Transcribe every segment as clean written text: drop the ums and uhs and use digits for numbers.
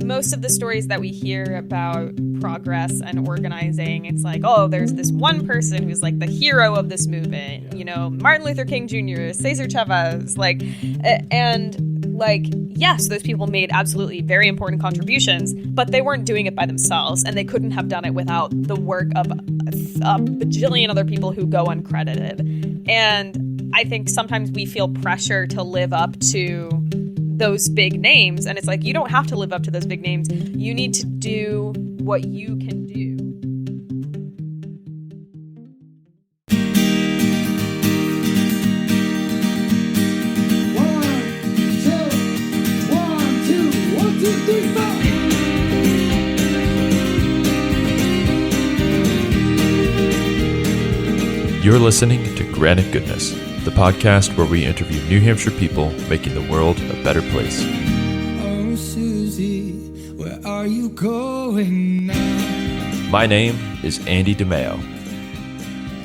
most of the stories that we hear about progress and organizing, it's like, oh, there's this one person who's like the hero of this movement, you know, Martin Luther King Jr., Cesar Chavez, like, and like, yes, those people made absolutely very important contributions, but they weren't doing it by themselves, and they couldn't have done it without the work of a bajillion other people who go uncredited. And I think sometimes we feel pressure to live up to those big names, and it's like, you don't have to live up to those big names. You need to do what you can do. One, two, three, four. You're listening to Granite Goodness, the podcast where we interview New Hampshire people making the world a better place. Oh, Susie, where are you going now? My name is Andy DeMeo.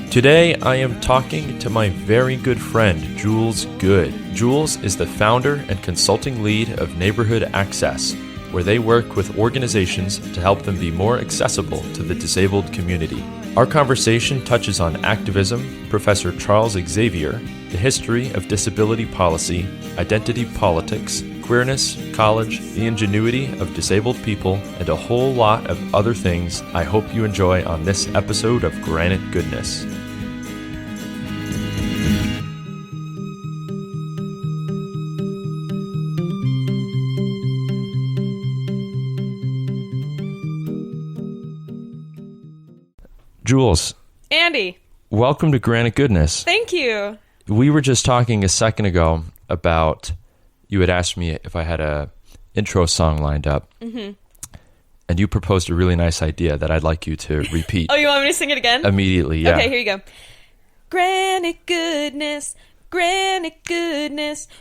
Today, I am talking to my very good friend, Jules Good. Jules is the founder and consulting lead of Neighborhood Access, where they work with organizations to help them be more accessible to the disabled community. Our conversation touches on activism, Professor Charles Xavier, the history of disability policy, identity politics, queerness, college, the ingenuity of disabled people, and a whole lot of other things I hope you enjoy on this episode of Granite Goodness. Jules. Andy. Welcome to Granite Goodness. Thank you. We were just talking a second ago about, you had asked me if I had a intro song lined up. Mm-hmm. And you proposed a really nice idea that I'd like you to repeat. Oh, you want me to sing it again? Immediately, yeah. Okay, here you go. Granite Goodness,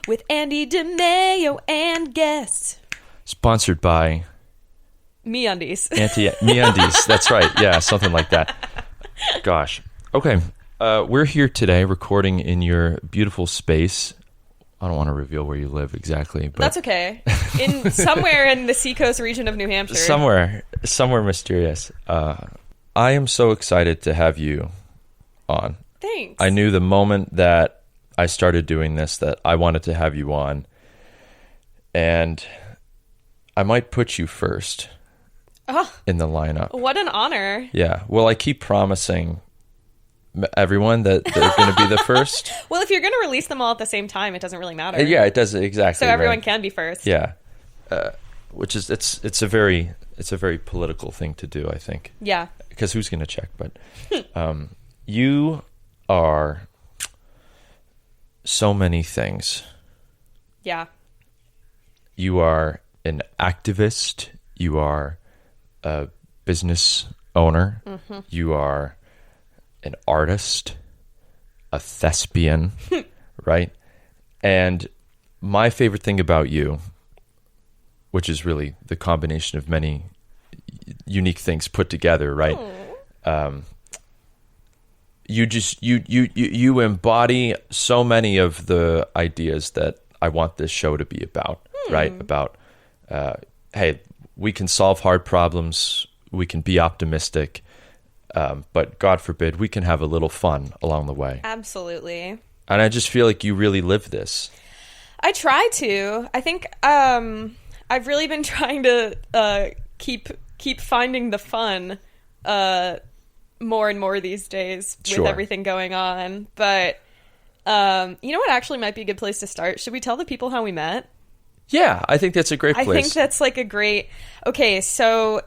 with Andy DeMeo and guests. Sponsored by... MeUndies. MeUndies, that's right. Yeah, something like that. Gosh. Okay, we're here today recording in your beautiful space. I don't want to reveal where you live exactly, but... That's okay. Somewhere in the Seacoast region of New Hampshire. Somewhere mysterious. I am so excited to have you on. Thanks. I knew the moment that I started doing this that I wanted to have you on. And I might put you first in the lineup. What an honor. Yeah. Well, I keep promising everyone that they're going to be the first. Well, if you're going to release them all at the same time, it doesn't really matter. Yeah, it does exactly. So everyone right. can be first. Yeah. Which is it's a very political thing to do, I think. Yeah. Because who's going to check? But you are so many things. Yeah. You are an activist. You are a business owner. Mm-hmm. You are an artist, a thespian, right? And my favorite thing about you, which is really the combination of many unique things put together, right? You embody so many of the ideas that I want this show to be about, right? About, hey, we can solve hard problems, we can be optimistic, but God forbid, we can have a little fun along the way. Absolutely. And I just feel like you really live this. I try to. I think I've really been trying to keep finding the fun more and more these days with everything going on. But you know what actually might be a good place to start? Should we tell the people how we met? Yeah, I think that's a great place. I think that's like a great... Okay, so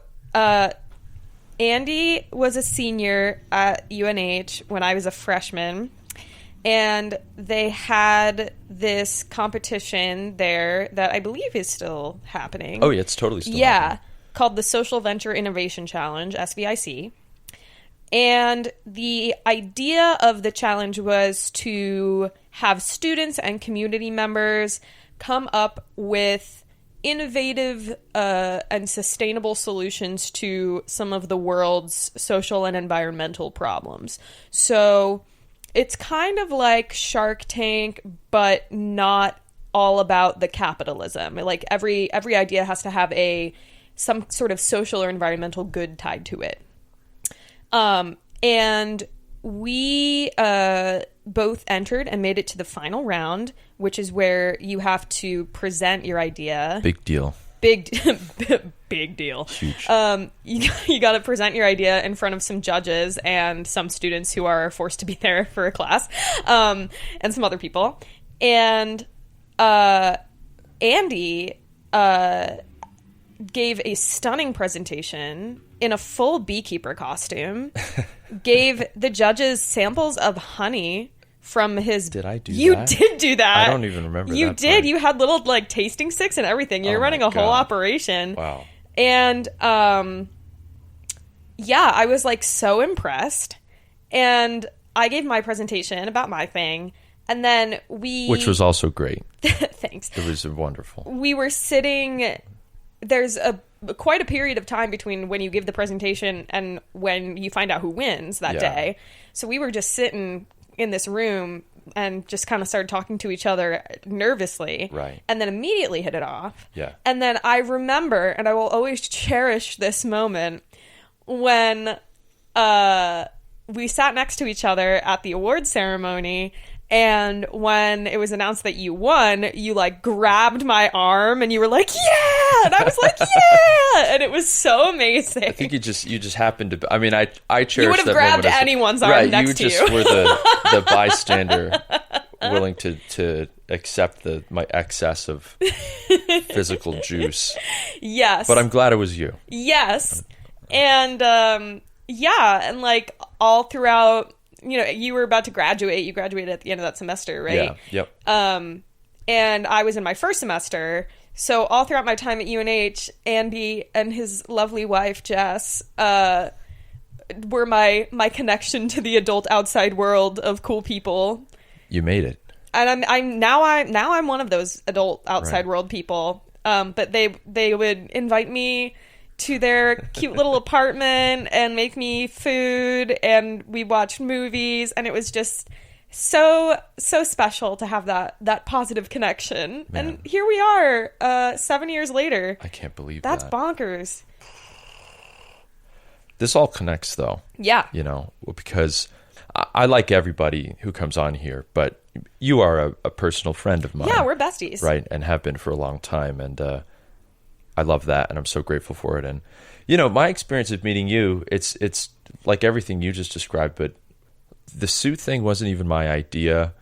Andy was a senior at UNH when I was a freshman, and they had this competition there that I believe is still happening. Oh, yeah, it's totally still happening. Called the Social Venture Innovation Challenge, SVIC. And the idea of the challenge was to have students and community members come up with innovative and sustainable solutions to some of the world's social and environmental problems. So it's kind of like Shark Tank, but not all about the capitalism. Like every idea has to have a some sort of social or environmental good tied to it. And we both entered and made it to the final round, which is where you have to present your idea. Big deal. Big deal. Huge. You got to present your idea in front of some judges and some students who are forced to be there for a class, and some other people. And Andy gave a stunning presentation in a full beekeeper costume, gave the judges samples of honey from his... Did I do you that? You did do that. I don't even remember You that did. part. You had little, like, tasting sticks and everything. You're running a whole operation. Wow. And, yeah, I was, like, so impressed. And I gave my presentation about my thing. And then Which was also great. Thanks. It was wonderful. We were sitting... There's quite a period of time between when you give the presentation and when you find out who wins that day. So we were just sitting in this room and just kind of started talking to each other nervously. Right. And then immediately hit it off. Yeah. And then I remember, and I will always cherish this moment, when we sat next to each other at the award ceremony. And when it was announced that you won, you, like, grabbed my arm and you were like, yeah! And I was like, yeah! And it was so amazing. I think you just happened to... I mean, I cherish You would have that grabbed moment anyone's arm next to you. You just were the bystander willing to accept my excess of physical juice. Yes. But I'm glad it was you. Yes. And, yeah, and, like, all throughout... You know, you were about to graduate. You graduated at the end of that semester, right? Yeah. Yep. And I was in my first semester. So all throughout my time at UNH, Andy and his lovely wife, Jess, were my connection to the adult outside world of cool people. You made it. And I'm one of those adult outside world people. But they would invite me to their cute little apartment and make me food, and we watched movies, and it was just so special to have that positive connection. Man. And here we are 7 years later. I can't believe that's that. bonkers. This all connects, though. Yeah. You know, because I like everybody who comes on here, but you are a personal friend of mine. Yeah, we're besties. Right, and have been for a long time, and I love that, and I'm so grateful for it. And, you know, my experience of meeting you, it's like everything you just described, but the suit thing wasn't even my idea.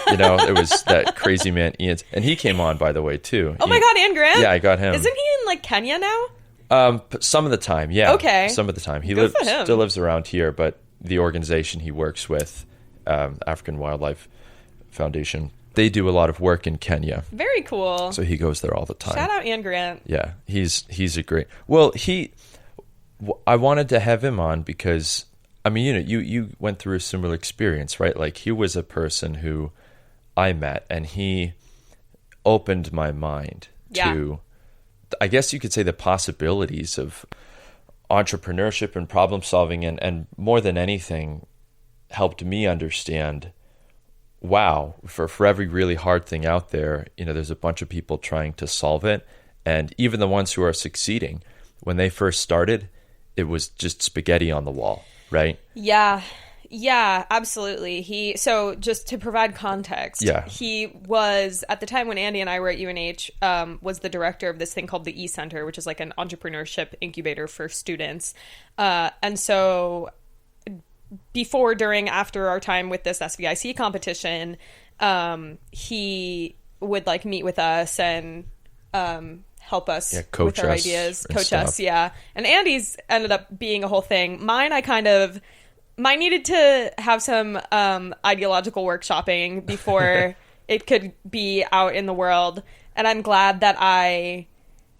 You know, it was that crazy man, Ian. And he came on, by the way, too. Oh, my God, Ian Grant? Yeah, I got him. Isn't he in, like, Kenya now? Some of the time, yeah. Okay. Some of the time. He Good for him. still lives around here, but the organization he works with, African Wildlife Foundation, they do a lot of work in Kenya. Very cool. So he goes there all the time. Shout out Ian Grant. Yeah, he's a great... Well, I wanted to have him on because, I mean, you know, you went through a similar experience, right? Like, he was a person who I met, and he opened my mind to, I guess you could say, the possibilities of entrepreneurship and problem solving, and more than anything, helped me understand, wow, for every really hard thing out there, you know, there's a bunch of people trying to solve it. And even the ones who are succeeding, when they first started, it was just spaghetti on the wall, right? Yeah, absolutely. So just to provide context, he was, at the time when Andy and I were at UNH, was the director of this thing called the E-Center, which is like an entrepreneurship incubator for students. And so before, during, after our time with this SVIC competition, he would, like, meet with us and help us with our ideas, coach us. Yeah. And Andy's ended up being a whole thing. Mine needed to have some ideological workshopping before it could be out in the world. And I'm glad that I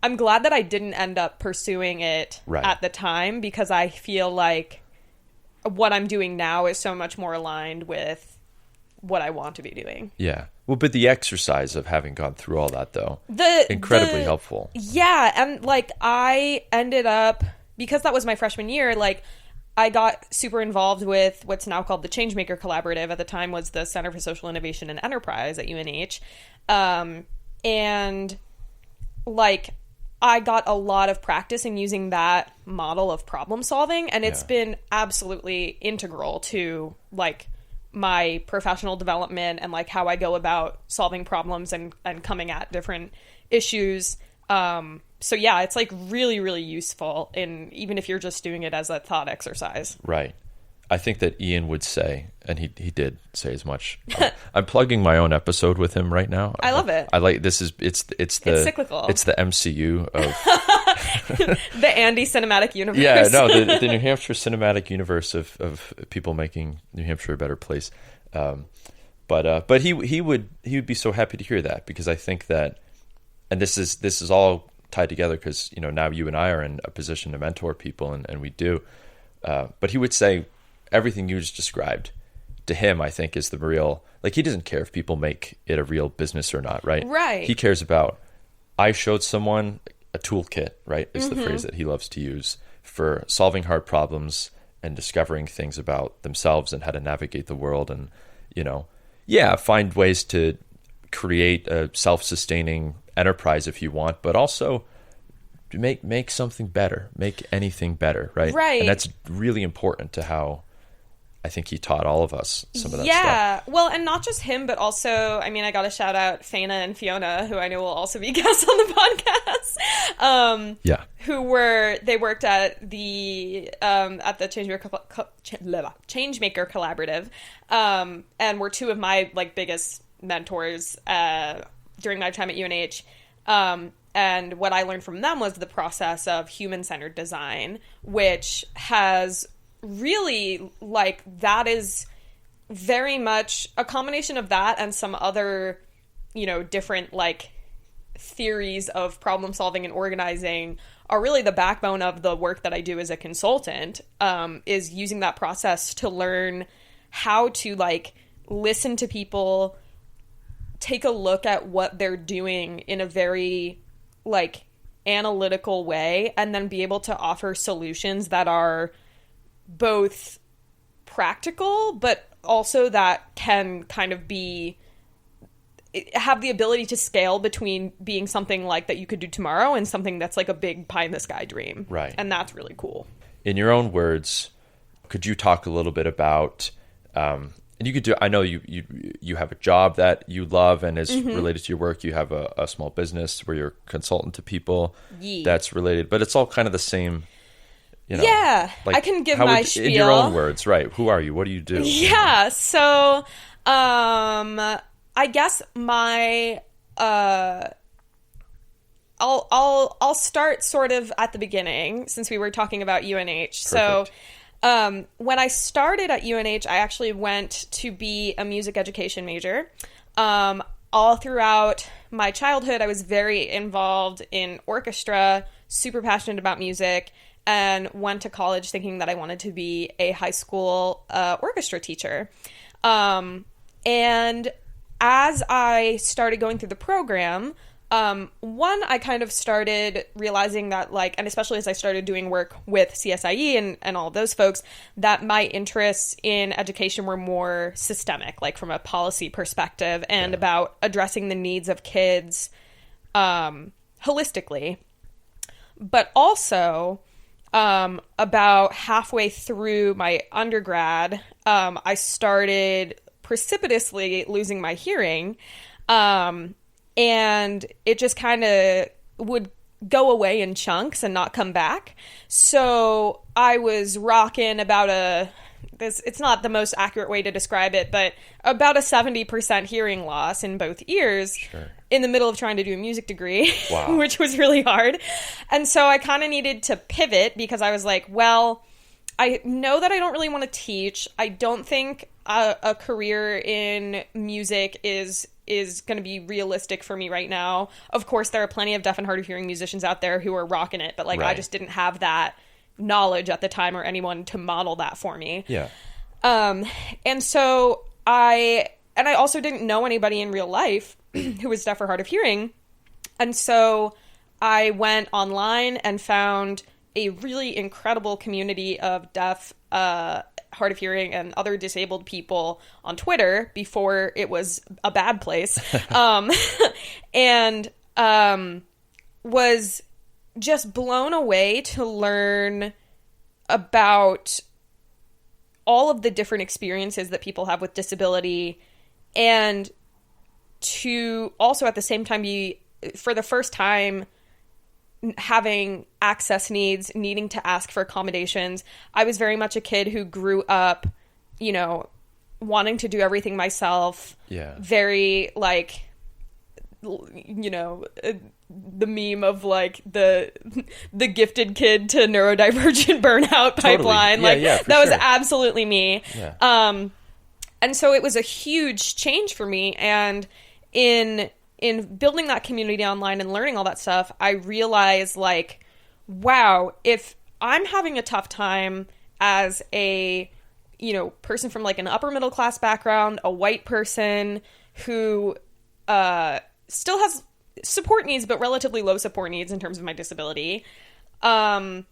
didn't end up pursuing it at the time, because I feel like what I'm doing now is so much more aligned with what I want to be doing. Yeah. Well, but the exercise of having gone through all that, though, incredibly helpful. Yeah. And, like, I ended up, because that was my freshman year, like, I got super involved with what's now called the Changemaker Collaborative. At the time was the Center for Social Innovation and Enterprise at UNH. And, like, I got a lot of practice in using that model of problem solving, and it's been absolutely integral to like my professional development and like how I go about solving problems and coming at different issues. So yeah, it's like really, really useful in even if you're just doing it as a thought exercise. Right. I think that Ian would say, and he did say as much. I'm plugging my own episode with him right now. I love it. I like this is it's cyclical. It's the MCU of the Andy cinematic universe. Yeah, no, the New Hampshire cinematic universe of people making New Hampshire a better place. But he would be so happy to hear that, because I think that, and this is all tied together because now you and I are in a position to mentor people, and we do. But he would say everything you just described to him, I think, is the real, like, he doesn't care if people make it a real business or not, right? Right. He cares about, I showed someone a toolkit, right, is the phrase that he loves to use for solving hard problems and discovering things about themselves and how to navigate the world and, find ways to create a self-sustaining enterprise if you want, but also make something better, make anything better, right? Right. And that's really important to how I think he taught all of us some of that stuff. Yeah, well, and not just him, but also, I mean, I got to shout out Faina and Fiona, who I know will also be guests on the podcast. Who worked at the Changemaker Collaborative, and were two of my like biggest mentors during my time at UNH. And what I learned from them was the process of human-centered design, which has really, like, that is very much a combination of that and some other, different, like, theories of problem solving and organizing are really the backbone of the work that I do as a consultant, is using that process to learn how to, like, listen to people, take a look at what they're doing in a very, like, analytical way, and then be able to offer solutions that are both practical, but also that can kind of have the ability to scale between being something like that you could do tomorrow and something that's like a big pie in the sky dream. Right. And that's really cool. In your own words, could you talk a little bit about, and you could do, I know you have a job that you love and is related to your work. You have a small business where you're a consultant to people that's related, but it's all kind of the same. Yeah, like, I can give my spiel. In your own words, right. Who are you? What do you do? Yeah, so I guess my I'll start sort of at the beginning, since we were talking about UNH. Perfect. So when I started at UNH, I actually went to be a music education major. All throughout my childhood, I was very involved in orchestra, super passionate about music, and went to college thinking that I wanted to be a high school orchestra teacher. And as I started going through the program, I kind of started realizing that, like, and especially as I started doing work with CSIE and all of those folks, that my interests in education were more systemic, like from a policy perspective and about addressing the needs of kids holistically. But also, about halfway through my undergrad, I started precipitously losing my hearing, and it just kind of would go away in chunks and not come back. So I was rocking about it's not the most accurate way to describe it, but about a 70% hearing loss in both ears. Sure. In the middle of trying to do a music degree, wow. which was really hard. And so I kind of needed to pivot, because I was like, well, I know that I don't really want to teach. I don't think a career in music is going to be realistic for me right now. Of course, there are plenty of deaf and hard of hearing musicians out there who are rocking it, but like, right. I just didn't have that knowledge at the time or anyone to model that for me. Yeah. And so I also didn't know anybody in real life who was deaf or hard of hearing. And so I went online and found a really incredible community of deaf, hard of hearing and other disabled people on Twitter before it was a bad place. And was just blown away to learn about all of the different experiences that people have with disability, and to also at the same time be, for the first time, having access needs, needing to ask for accommodations. I was very much a kid who grew up, you know, wanting to do everything myself. Yeah. Very, like, you know, the meme of, like, the gifted kid to neurodivergent burnout pipeline. Yeah, like, yeah, that was sure. absolutely me. Yeah. And so it was a huge change for me. And in building that community online and learning all that stuff, I realized, like, wow, if I'm having a tough time as a, you know, person from, like, an upper middle class background, a white person who still has support needs, but relatively low support needs in terms of my disability, and,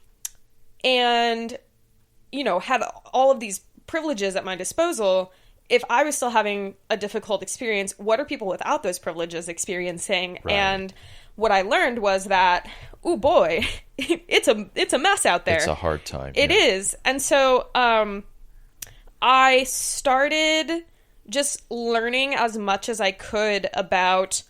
you know, had all of these privileges at my disposal, if I was still having a difficult experience, what are people without those privileges experiencing? Right. And what I learned was that, oh boy, it's a mess out there. It's a hard time. It is. And so I started just learning as much as I could about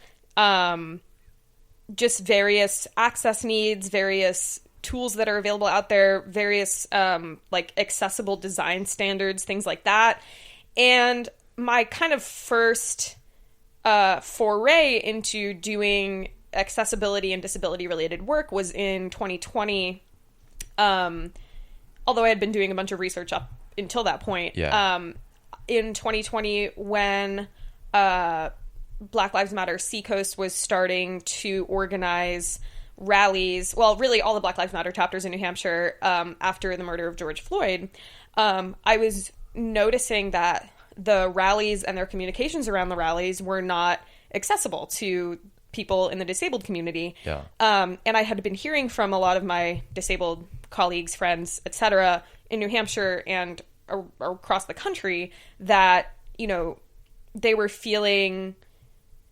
just various access needs, various tools that are available out there, various like accessible design standards, things like that. And my kind of first foray into doing accessibility and disability related work was in 2020. Although I had been doing a bunch of research up until that point. Yeah. In 2020, when Black Lives Matter Seacoast was starting to organize rallies, well, really all the Black Lives Matter chapters in New Hampshire, after the murder of George Floyd, I was noticing that the rallies and their communications around the rallies were not accessible to people in the disabled community. Yeah. And I had been hearing from a lot of my disabled colleagues, friends, etc., in New Hampshire and across the country that, you know, they were feeling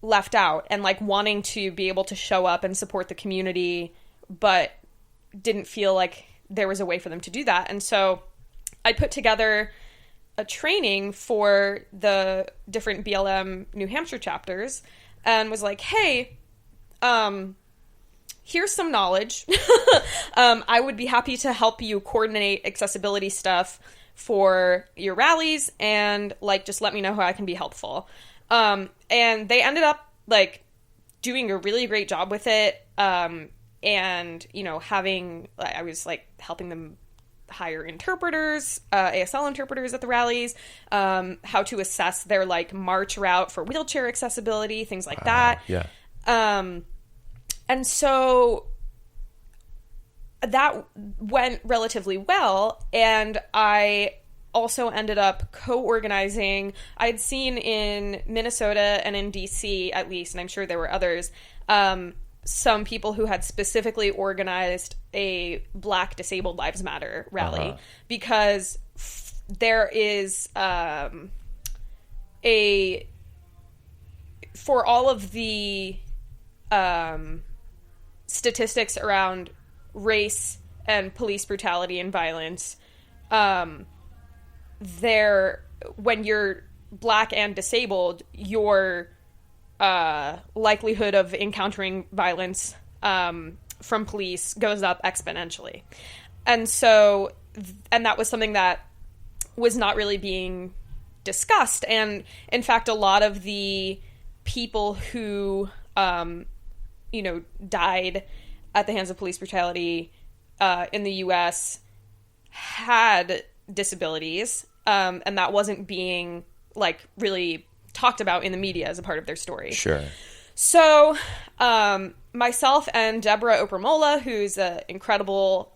left out and like wanting to be able to show up and support the community, but didn't feel like there was a way for them to do that. And so I put together a training for the different BLM New Hampshire chapters and was like, hey, here's some knowledge. I would be happy to help you coordinate accessibility stuff for your rallies, and like just let me know how I can be helpful. And they ended up like doing a really great job with it. And, you know, I was like helping them hire interpreters, ASL interpreters at the rallies, how to assess their like march route for wheelchair accessibility, things like that. Yeah. And so that went relatively well. And I also ended up co-organizing. I'd seen in Minnesota and in DC, at least, and I'm sure there were others, some people who had specifically organized a Black Disabled Lives Matter rally, because there is for all of the statistics around race and police brutality and violence, when you're Black and disabled, your likelihood of encountering violence from police goes up exponentially. And so, and that was something that was not really being discussed. And in fact, a lot of the people who, you know, died at the hands of police brutality in the U.S. had disabilities, and that wasn't being like really talked about in the media as a part of their story. Sure. So myself and Deborah Oprah-Mola, who's an incredible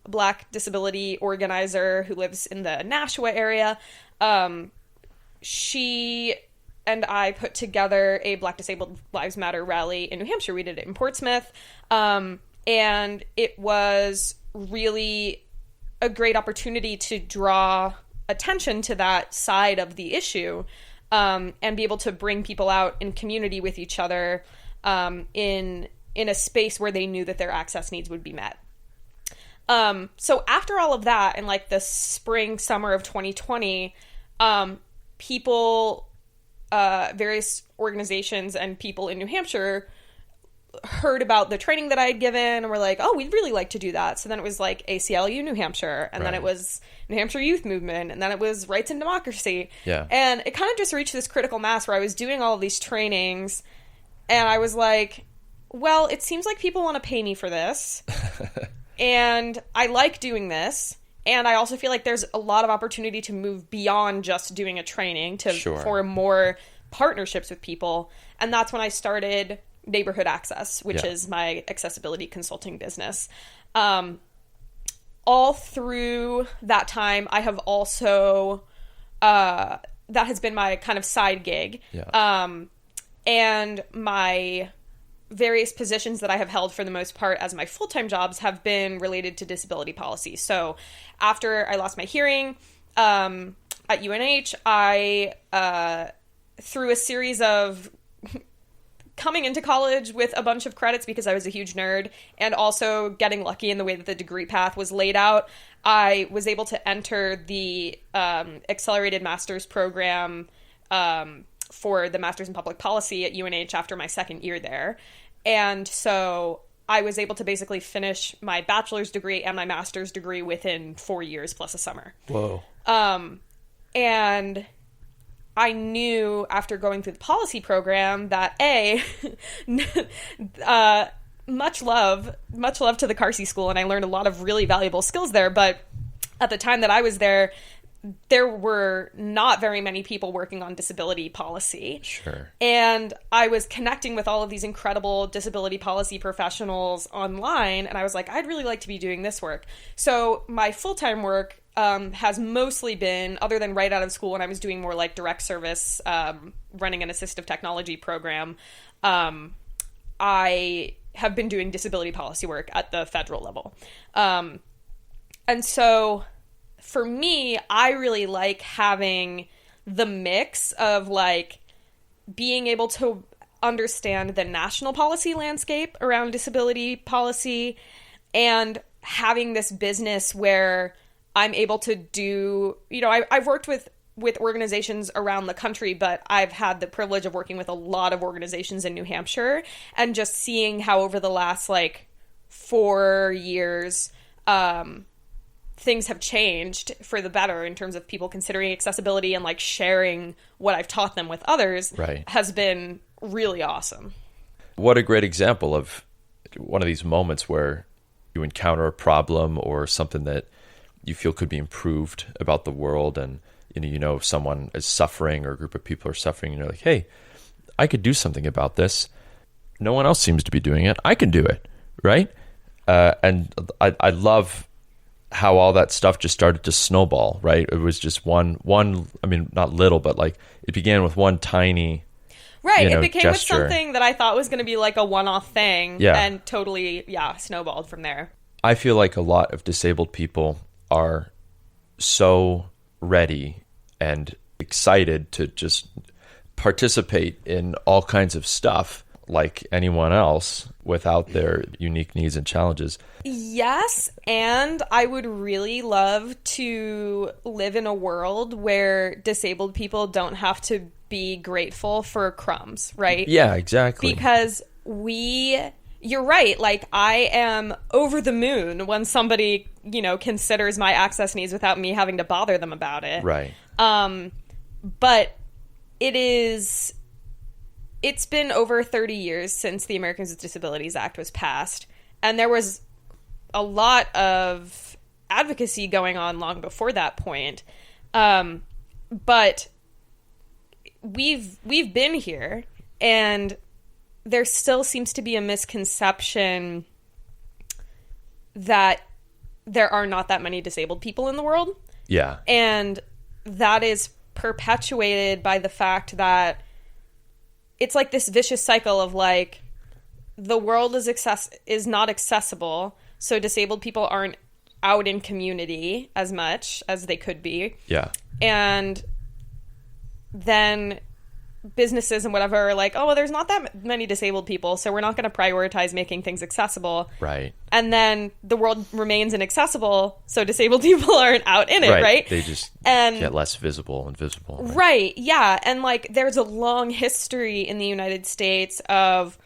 Black disability organizer who lives in the Nashua area, she and I put together a Black Disabled Lives Matter rally in New Hampshire. We did it in Portsmouth, and it was really a great opportunity to draw attention to that side of the issue, and be able to bring people out in community with each other, in in a space where they knew that their access needs would be met. So after all of that, in like the spring, summer of 2020, people, various organizations and people in New Hampshire heard about the training that I had given and were like, oh, we'd really like to do that. So then it was like ACLU New Hampshire, and then it was New Hampshire Youth Movement, and then it was Rights and Democracy. Yeah. And it kind of just reached this critical mass where I was doing all of these trainings, and I was like, well, it seems like people want to pay me for this, and I like doing this, and I also feel like there's a lot of opportunity to move beyond just doing a training to form more partnerships with people. And that's when I started Neighborhood Access, which is my accessibility consulting business. All through that time, I have also, that has been my kind of side gig. And my various positions that I have held for the most part as my full-time jobs have been related to disability policy. So after I lost my hearing at UNH, I, through a series of coming into college with a bunch of credits because I was a huge nerd, and also getting lucky in the way that the degree path was laid out, I was able to enter the accelerated master's program for the Master's in Public Policy at UNH after my second year there. And so I was able to basically finish my bachelor's degree and my master's degree within 4 years plus a summer. Whoa. And I knew after going through the policy program that much love to the Carsey School, and I learned a lot of really valuable skills there. But at the time that I was there were not very many people working on disability policy. Sure. And I was connecting with all of these incredible disability policy professionals online, and I was like, I'd really like to be doing this work. So my full-time work has mostly been, other than right out of school when I was doing more like direct service, running an assistive technology program, I have been doing disability policy work at the federal level. And so for me, I really like having the mix of like being able to understand the national policy landscape around disability policy and having this business where I'm able to do, I've worked with organizations around the country, but I've had the privilege of working with a lot of organizations in New Hampshire, and just seeing how over the last 4 years, things have changed for the better in terms of people considering accessibility and sharing what I've taught them with others has been really awesome. What a great example of one of these moments where you encounter a problem or something that you feel could be improved about the world, and someone is suffering or a group of people are suffering, and you're like, hey, I could do something about this. No one else seems to be doing it. I can do it, right? And I love how all that stuff just started to snowball, right? It was just one, I mean, not little, but it began with one tiny it became gesture. With something that I thought was going to be a one-off thing, and totally, snowballed from there. I feel like a lot of disabled people are so ready and excited to just participate in all kinds of stuff like anyone else without their unique needs and challenges. Yes, and I would really love to live in a world where disabled people don't have to be grateful for crumbs, right? Yeah, exactly. Because you're right, I am over the moon when somebody, considers my access needs without me having to bother them about it. Right. But it's been over 30 years since the Americans with Disabilities Act was passed, and there was a lot of advocacy going on long before that point. But we've been here, and there still seems to be a misconception that there are not that many disabled people in the world. Yeah. And that is perpetuated by the fact that it's this vicious cycle of the world is not accessible, so disabled people aren't out in community as much as they could be. Yeah. And then businesses and whatever are like, oh, well, there's not that many disabled people, so we're not going to prioritize making things accessible. Right. And then the world remains inaccessible, so disabled people aren't out in it, right? They just and, get less visible and visible. Right, yeah. And like there's a long history in the United States of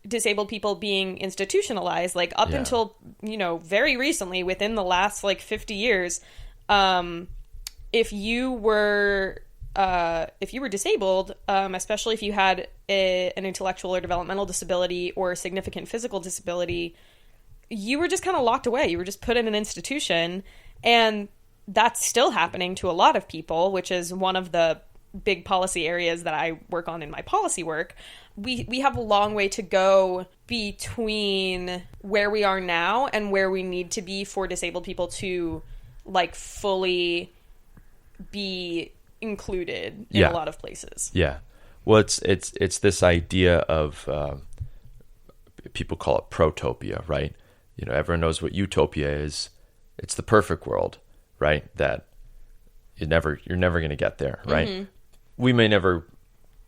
disabled people being institutionalized, like up until, you know, very recently, within the last like 50 years. If you were disabled, especially if you had an intellectual or developmental disability or a significant physical disability, you were just kind of locked away. You were just put in an institution, and that's still happening to a lot of people, which is one of the big policy areas that I work on in my policy work. We have a long way to go between where we are now and where we need to be for disabled people to like fully be included in a lot of places. Yeah. Well, it's this idea of people call it protopia, right? You know, everyone knows what utopia is. It's the perfect world, right? That you're never going to get there, right? Mm-hmm. We may never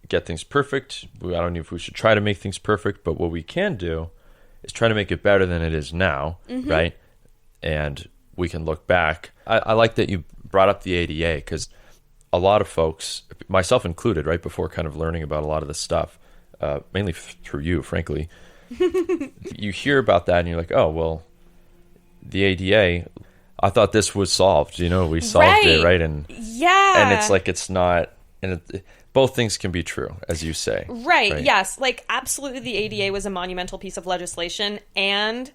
get things perfect. I don't know if we should try to make things perfect, but what we can do is try to make it better than it is now, right? And we can look back. I like that you brought up the ADA, because a lot of folks, myself included, right, before kind of learning about a lot of this stuff, mainly through you, frankly, you hear about that and you're like, oh, well, the ADA, I thought this was solved. You know, we solved it, right? And and it's like it's not, and both things can be true, as you say. Right, yes. Like, absolutely, the ADA was a monumental piece of legislation, and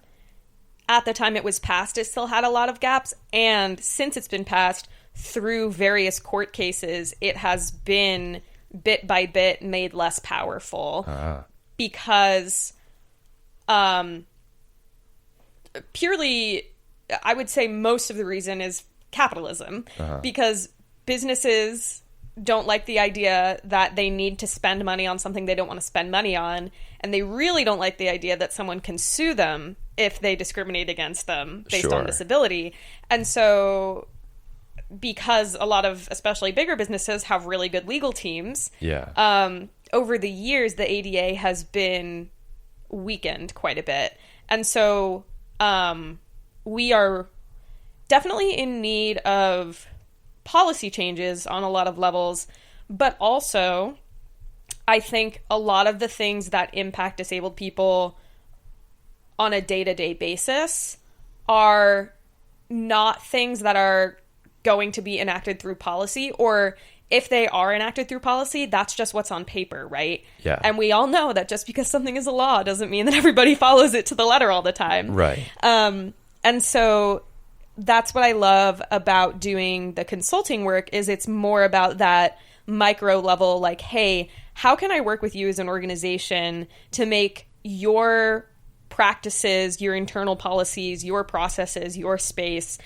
at the time it was passed, it still had a lot of gaps, and since it's been passed, through various court cases, it has been bit by bit made less powerful because purely, I would say most of the reason is capitalism, because businesses don't like the idea that they need to spend money on something they don't want to spend money on, and they really don't like the idea that someone can sue them if they discriminate against them based on disability. And so, because a lot of, especially bigger businesses, have really good legal teams, over the years, the ADA has been weakened quite a bit. And so we are definitely in need of policy changes on a lot of levels, but also I think a lot of the things that impact disabled people on a day-to-day basis are not things that are going to be enacted through policy, or if they are enacted through policy, that's just what's on paper, right? Yeah. And we all know that just because something is a law doesn't mean that everybody follows it to the letter all the time. Right. And so that's what I love about doing the consulting work, is it's more about that micro level, like, hey, how can I work with you as an organization to make your practices, your internal policies, your processes, your space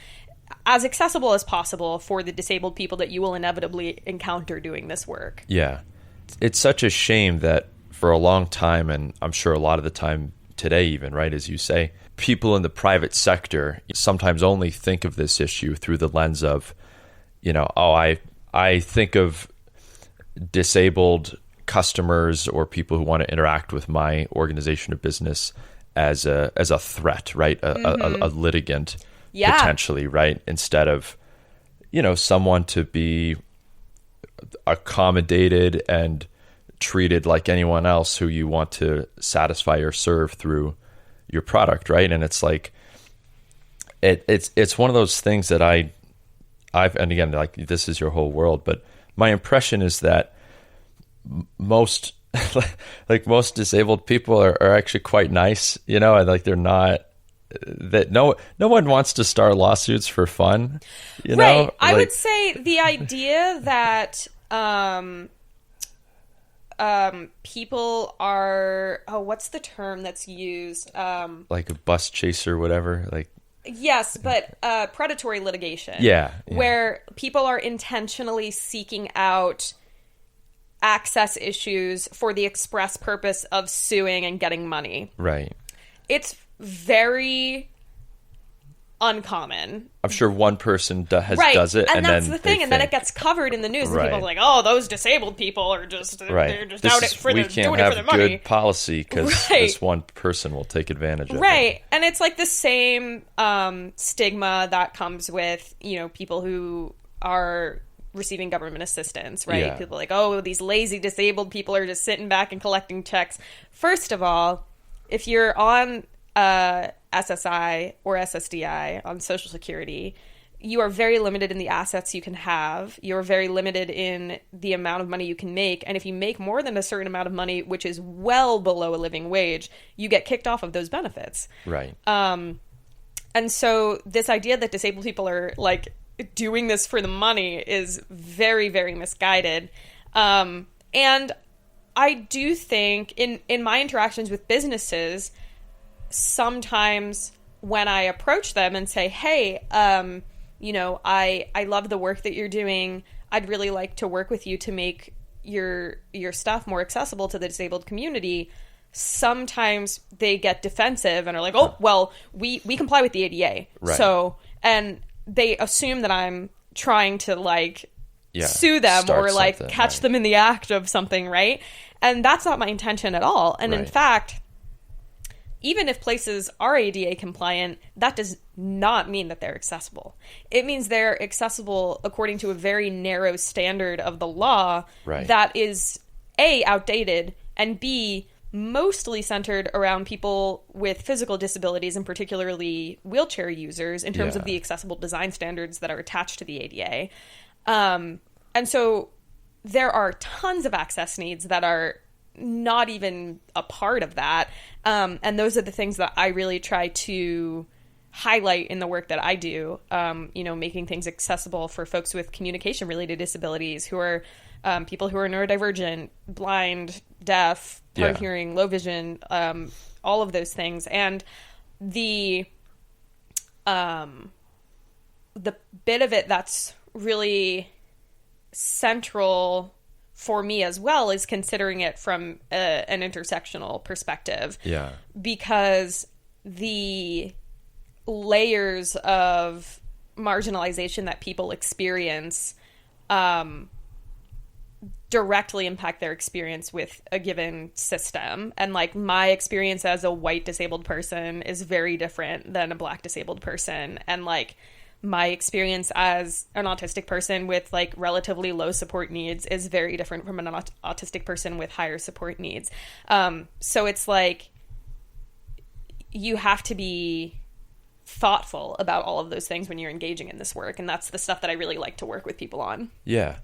as accessible as possible for the disabled people that you will inevitably encounter doing this work. Yeah. It's such a shame that for a long time, and I'm sure a lot of the time today even, right, as you say, people in the private sector sometimes only think of this issue through the lens of, you know, oh, I think of disabled customers or people who want to interact with my organization or business as a threat, right? A litigant, potentially, right? Instead of, you know, someone to be accommodated and treated like anyone else who you want to satisfy or serve through your product, right? And it's like it's one of those things that I've and again, like, this is your whole world, but my impression is that most most disabled people are actually quite nice, you know, and like they're not, that no one wants to start lawsuits for fun, you know? Right. I would say the idea that people are, what's the term that's used? Like a bus chaser, whatever, like. Yes, but predatory litigation. Yeah. Where people are intentionally seeking out access issues for the express purpose of suing and getting money. Right. It's very uncommon. I'm sure one person Right. does it, and that's then the thing, and then it think, gets covered in the news, and Right. people are like, "Oh, those disabled people are just they're just out for we the can't doing it for have the money." good policy because Right. this one person will take advantage of it. Right. And it's like the same stigma that comes with, people who are receiving government assistance, right? Yeah. People are like, oh, these lazy disabled people are just sitting back and collecting checks. First of all, if you're on SSI or SSDI on Social Security, you are very limited in the assets you can have. You're very limited in the amount of money you can make. And if you make more than a certain amount of money, which is well below a living wage, you get kicked off of those benefits. Right. And so this idea that disabled people are like doing this for the money is very, very misguided. And I do think in my interactions with businesses, sometimes when I approach them and say, hey, I love the work that you're doing. I'd really like to work with you to make your stuff more accessible to the disabled community. Sometimes they get defensive and are like, oh, well, we comply with the ADA. Right. So, and they assume that I'm trying to sue them or catch them in the act of something, right? And that's not my intention at all. And in fact, even if places are ADA compliant, that does not mean that they're accessible. It means they're accessible according to a very narrow standard of the law that is A, outdated, and B, mostly centered around people with physical disabilities and particularly wheelchair users in terms of the accessible design standards that are attached to the ADA. And so there are tons of access needs that are not even a part of that. And those are the things that I really try to highlight in the work that I do, making things accessible for folks with communication-related disabilities who are people who are neurodivergent, blind, deaf, hard of hearing, low vision, all of those things. And the bit of it that's really central for me as well is considering it from an intersectional perspective. Yeah. Because the layers of marginalization that people experience directly impact their experience with a given system. And my experience as a white disabled person is very different than a black disabled person. And my experience as an autistic person with relatively low support needs is very different from an autistic person with higher support needs. So it's you have to be thoughtful about all of those things when you're engaging in this work. And that's the stuff that I really like to work with people on. Yeah.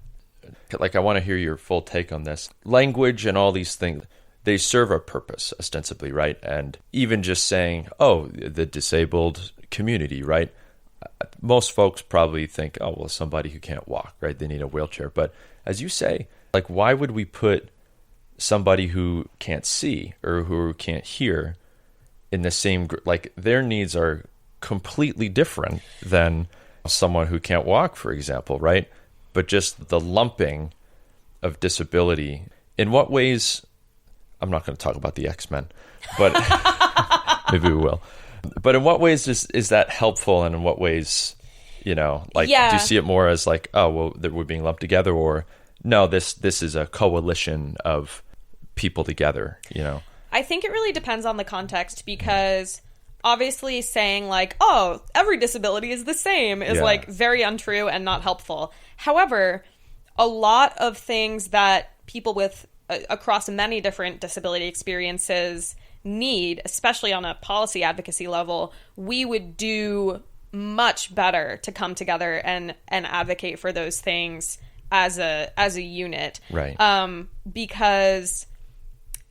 I want to hear your full take on this. Language and all these things, they serve a purpose, ostensibly, right? And even just saying, oh, the disabled community, right? Most folks probably think, oh, well, somebody who can't walk, right? They need a wheelchair. But as you say, why would we put somebody who can't see or who can't hear in the same group? Their needs are completely different than someone who can't walk, for example, right? But just the lumping of disability. In what ways, I'm not going to talk about the X-Men, but maybe we will. But in what ways is that helpful, and in what ways, do you see it more as oh, well, that we're being lumped together, or no, this is a coalition of people together, I think it really depends on the context, because obviously saying oh, every disability is the same is very untrue and not helpful. However, a lot of things that people with across many different disability experiences need, especially on a policy advocacy level, we would do much better to come together and advocate for those things as a unit. Right. Because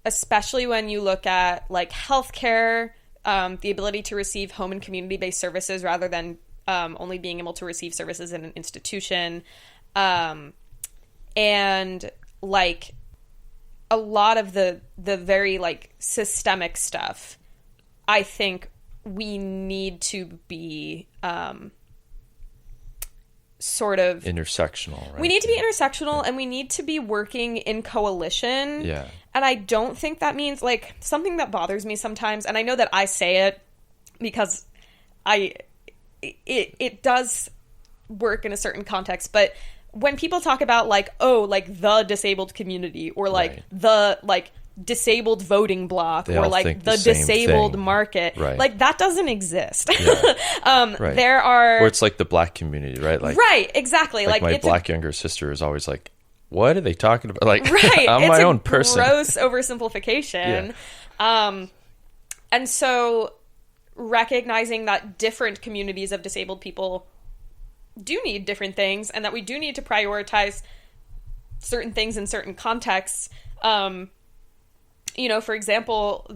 especially when you look at healthcare, the ability to receive home and community-based services rather than only being able to receive services in an institution, and a lot of the very systemic stuff, I think we need to be sort of intersectional, right? We need to be intersectional, and we need to be working in coalition. Yeah. And I don't think that means something that bothers me sometimes, and I know that I say it because it does work in a certain context, but when people talk about like, oh, like the disabled community, or like Right. the like disabled voting bloc, They or all like think the the same disabled thing. market, Right. like that doesn't exist. Right. There are Or it's like the black community, right? Like, right, exactly. like my it's black younger sister is always like, what are they talking about? Like, right. I'm it's my a own person. Gross oversimplification. And so recognizing that different communities of disabled people do need different things, and that we do need to prioritize certain things in certain contexts. You know, for example,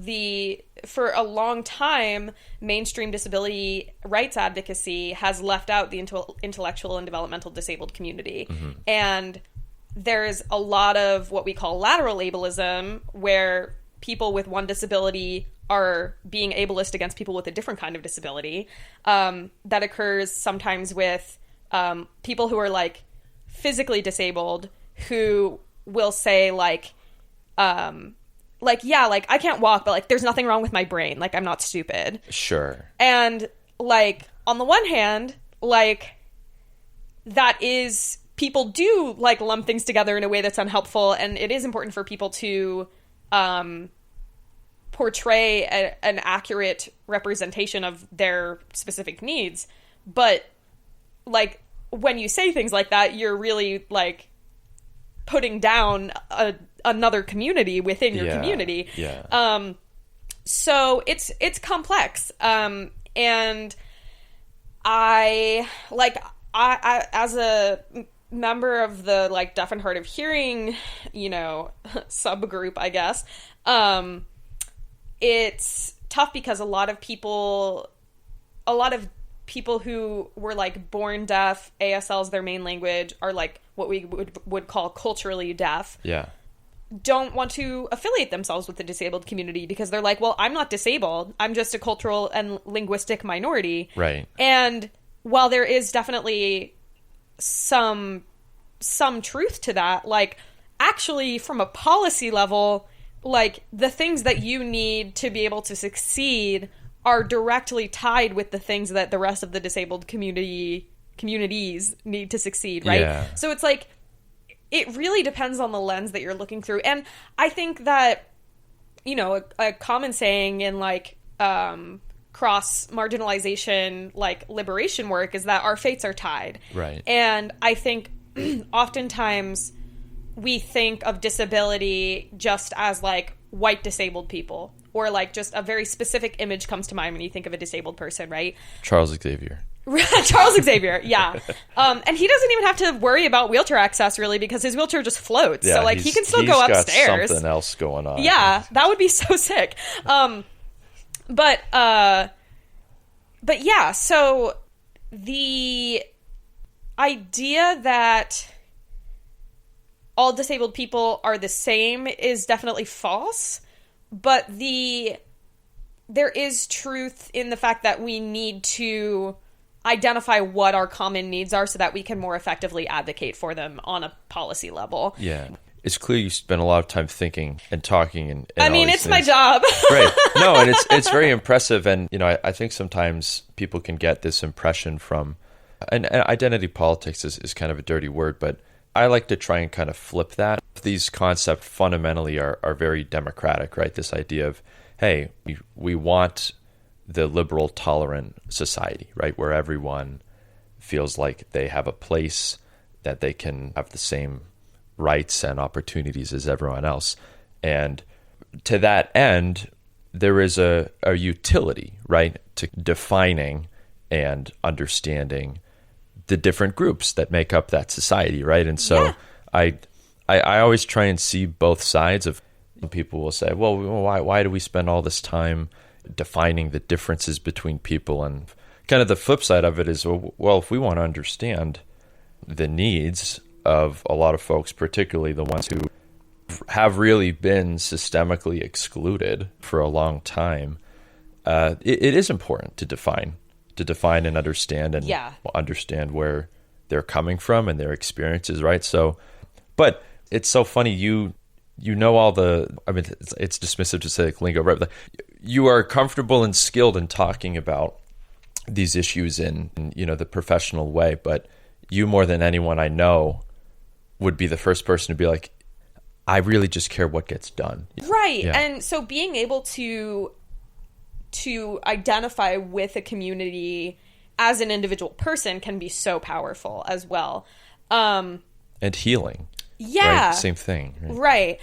for a long time, mainstream disability rights advocacy has left out the intellectual and developmental disabled community. And there's a lot of what we call lateral ableism, where people with one disability are being ableist against people with a different kind of disability. That occurs sometimes with people who are like physically disabled, who will say like, yeah, like I can't walk, but like there's nothing wrong with my brain. Like I'm not stupid. Sure. And like on the one hand, like that is, people do like lump things together in a way that's unhelpful, and it is important for people to portray an accurate representation of their specific needs. But like when you say things like that, you're really like putting down another community within your community. Yeah. So it's complex. And I as a member of the like deaf and hard of hearing, you know, subgroup, I guess, it's tough because a lot of people who were like born deaf, ASL is their main language, are like what we would call culturally deaf. Yeah. Don't want to affiliate themselves with the disabled community because they're like, well, I'm not disabled. I'm just a cultural and linguistic minority. Right. And while there is definitely some truth to that, like actually from a policy level, like the things that you need to be able to succeed are directly tied with the things that the rest of the disabled communities need to succeed, right? Yeah. So it's like, it really depends on the lens that you're looking through. And I think that, you know, a common saying in like cross marginalization, like liberation work, is that our fates are tied. Right. And I think oftentimes we think of disability just as like white disabled people, or like just a very specific image comes to mind when you think of a disabled person, right? Charles Xavier. Charles Xavier, yeah. And he doesn't even have to worry about wheelchair access, really, because his wheelchair just floats. Yeah, so, like, he can still go got upstairs. Something else going on. Yeah, that would be so sick. But yeah, so the idea that all disabled people are the same is definitely false. But there is truth in the fact that we need to identify what our common needs are so that we can more effectively advocate for them on a policy level. Yeah. It's clear you spend a lot of time thinking and talking and I mean, it's my job. Right. No, and it's very impressive. And, you know, I think sometimes people can get this impression from, and identity politics is kind of a dirty word, but I like to try and kind of flip that. These concepts fundamentally are very democratic, right? This idea of, hey, we want the liberal, tolerant society, right? Where everyone feels like they have a place, that they can have the same rights and opportunities as everyone else. And to that end, there is a utility, right, to defining and understanding the different groups that make up that society, right? And so I always try and see both sides of. People will say, well, why do we spend all this time defining the differences between people? And kind of the flip side of it is, well, if we want to understand the needs of a lot of folks, particularly the ones who have really been systemically excluded for a long time, it is important to define and understand and understand where they're coming from and their experiences, right? So, but it's so funny, you know all the, I mean, it's dismissive to say like lingo, right? You are comfortable and skilled in talking about these issues in, the professional way, but you more than anyone I know would be the first person to be like, I really just care what gets done. Right. Yeah. And so being able to identify with a community as an individual person can be so powerful as well. And healing. Yeah. Right? Same thing. Right.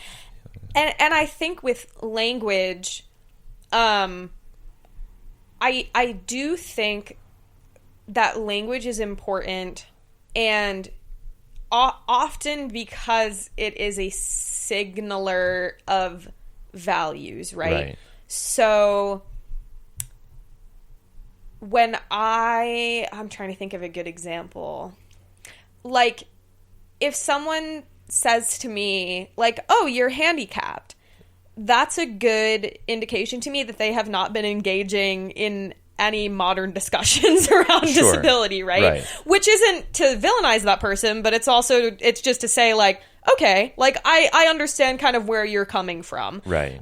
And I think with language, I do think that language is important, and often because it is a signaler of values, right? So when I'm trying to think of a good example. Like, if someone says to me, like, oh, you're handicapped, that's a good indication to me that they have not been engaging in any modern discussions around disability, right? Which isn't to villainize that person, but it's just to say, like, okay, like, I understand kind of where you're coming from. Right.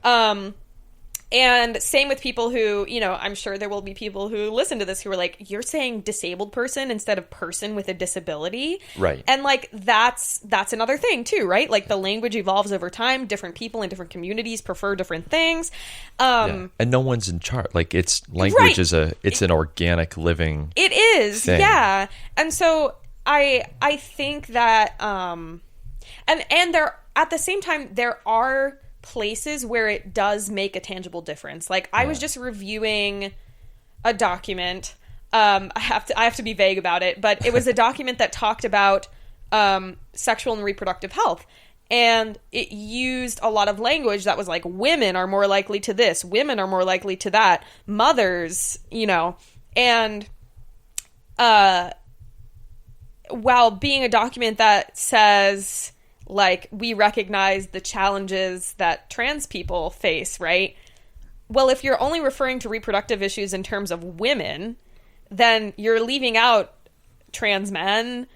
And same with people who, I'm sure there will be people who listen to this who are like, you're saying disabled person instead of person with a disability. Right. And like, that's another thing too, right? Like, the language evolves over time. Different people in different communities prefer different things. And no one's in charge. Like, language is it's an organic living. It is. Thing. Yeah. And so I think that, and there, at the same time, there are places where it does make a tangible difference. Like, I was just reviewing a document. I have to be vague about it, but it was a document that talked about sexual and reproductive health, and it used a lot of language that was like, women are more likely to this, women are more likely to that, mothers, and while being a document that says, like, we recognize the challenges that trans people face, right? Well, if you're only referring to reproductive issues in terms of women, then you're leaving out trans men,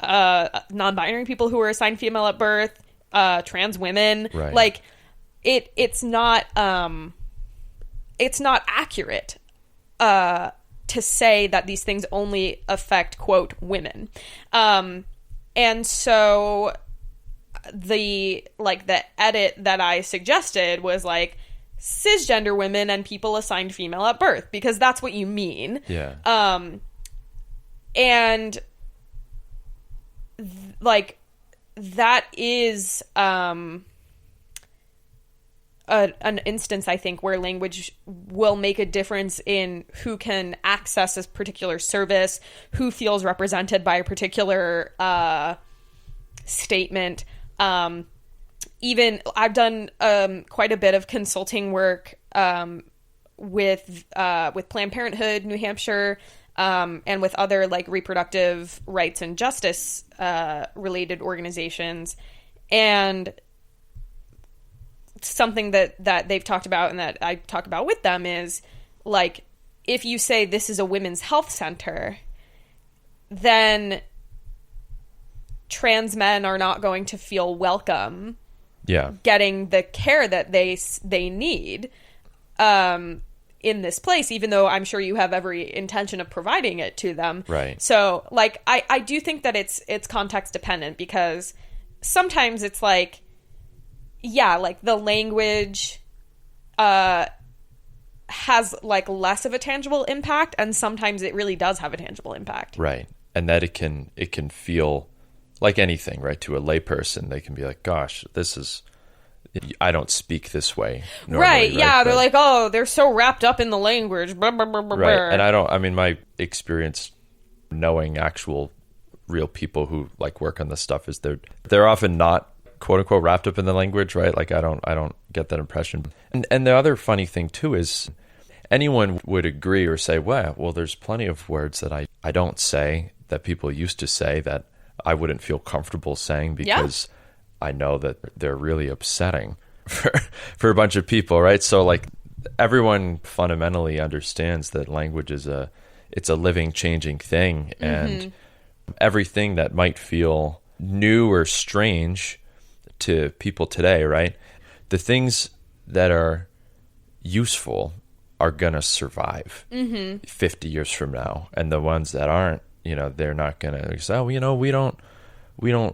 non-binary people who are assigned female at birth, trans women. Right. Like, it's not accurate to say that these things only affect, quote, women. And so the edit that I suggested was like, cisgender women and people assigned female at birth, because that's what you mean. Yeah. And like, that is an instance, I think, where language will make a difference in who can access a particular service, who feels represented by a particular statement. Even I've done quite a bit of consulting work with Planned Parenthood New Hampshire, and with other like reproductive rights and justice related organizations, and something that they've talked about and that I talk about with them is, like, if you say this is a women's health center, then trans men are not going to feel welcome getting the care that they need in this place, even though I'm sure you have every intention of providing it to them. Right. So, like, I do think that it's context dependent, because sometimes it's like, yeah, like, the language has like less of a tangible impact, and sometimes it really does have a tangible impact. Right. And that it can feel like anything, right? To a layperson, they can be like, gosh, I don't speak this way normally, right? Yeah, but they're like, oh, they're so wrapped up in the language. Blah, blah, blah, blah, right. And my experience knowing actual real people who like work on this stuff is they're often not, quote unquote, wrapped up in the language, right? Like, I don't get that impression. And the other funny thing too is, anyone would agree or say, well, there's plenty of words that I don't say that people used to say that I wouldn't feel comfortable saying, because I know that they're really upsetting for a bunch of people, right? So, like, everyone fundamentally understands that language it's a living, changing thing, and everything that might feel new or strange to people today, right? The things that are useful are going to survive 50 years from now. And the ones that aren't, they're not going to say, oh, we don't